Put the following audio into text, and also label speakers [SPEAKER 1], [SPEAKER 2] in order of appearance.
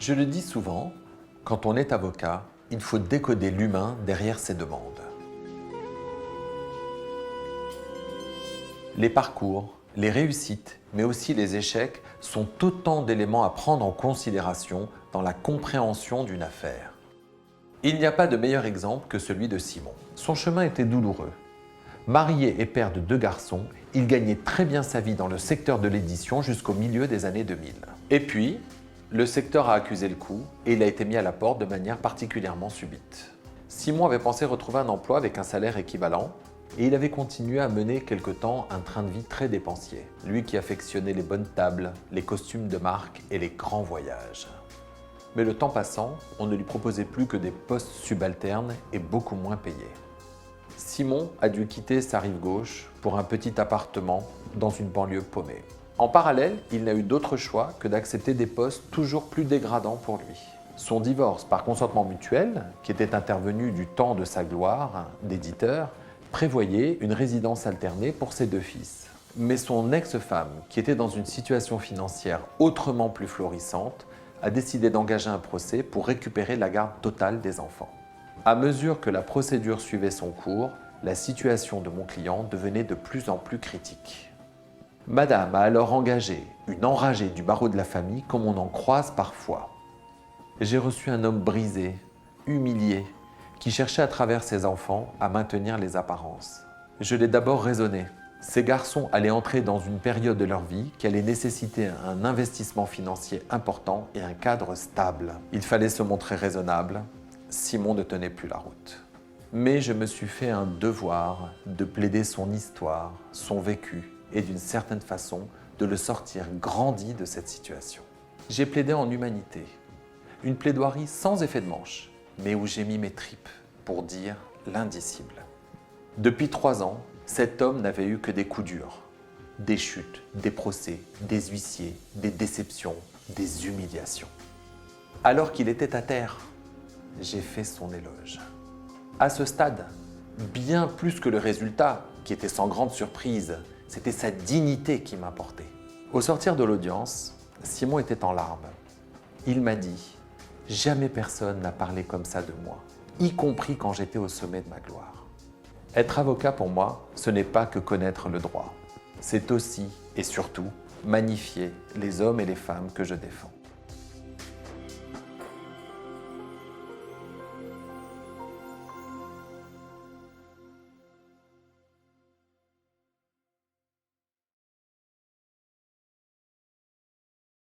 [SPEAKER 1] Je le dis souvent, quand on est avocat, il faut décoder l'humain derrière ses demandes. Les parcours, les réussites, mais aussi les échecs sont autant d'éléments à prendre en considération dans la compréhension d'une affaire. Il n'y a pas de meilleur exemple que celui de Simon. Son chemin était douloureux. Marié et père de 2 garçons, il gagnait très bien sa vie dans le secteur de l'édition jusqu'au milieu des années 2000. Et puis, le secteur a accusé le coup et il a été mis à la porte de manière particulièrement subite. Simon avait pensé retrouver un emploi avec un salaire équivalent et il avait continué à mener quelque temps un train de vie très dépensier. Lui qui affectionnait les bonnes tables, les costumes de marque et les grands voyages. Mais le temps passant, on ne lui proposait plus que des postes subalternes et beaucoup moins payés. Simon a dû quitter sa rive gauche pour un petit appartement dans une banlieue paumée. En parallèle, il n'a eu d'autre choix que d'accepter des postes toujours plus dégradants pour lui. Son divorce par consentement mutuel, qui était intervenu du temps de sa gloire d'éditeur, prévoyait une résidence alternée pour ses 2 fils. Mais son ex-femme, qui était dans une situation financière autrement plus florissante, a décidé d'engager un procès pour récupérer la garde totale des enfants. À mesure que la procédure suivait son cours, la situation de mon client devenait de plus en plus critique. Madame a alors engagé une enragée du barreau de la famille comme on en croise parfois. J'ai reçu un homme brisé, humilié, qui cherchait à travers ses enfants à maintenir les apparences. Je l'ai d'abord raisonné. Ces garçons allaient entrer dans une période de leur vie qui allait nécessiter un investissement financier important et un cadre stable. Il fallait se montrer raisonnable. Simon ne tenait plus la route. Mais je me suis fait un devoir de plaider son histoire, son vécu et d'une certaine façon de le sortir grandi de cette situation. J'ai plaidé en humanité. Une plaidoirie sans effet de manche, mais où j'ai mis mes tripes pour dire l'indicible. Depuis 3 ans, cet homme n'avait eu que des coups durs, des chutes, des procès, des huissiers, des déceptions, des humiliations. Alors qu'il était à terre, j'ai fait son éloge. À ce stade, bien plus que le résultat, qui était sans grande surprise, c'était sa dignité qui m'importait. Au sortir de l'audience, Simon était en larmes. Il m'a dit « Jamais personne n'a parlé comme ça de moi, y compris quand j'étais au sommet de ma gloire. » Être avocat pour moi, ce n'est pas que connaître le droit. C'est aussi et surtout magnifier les hommes et les femmes que je défends.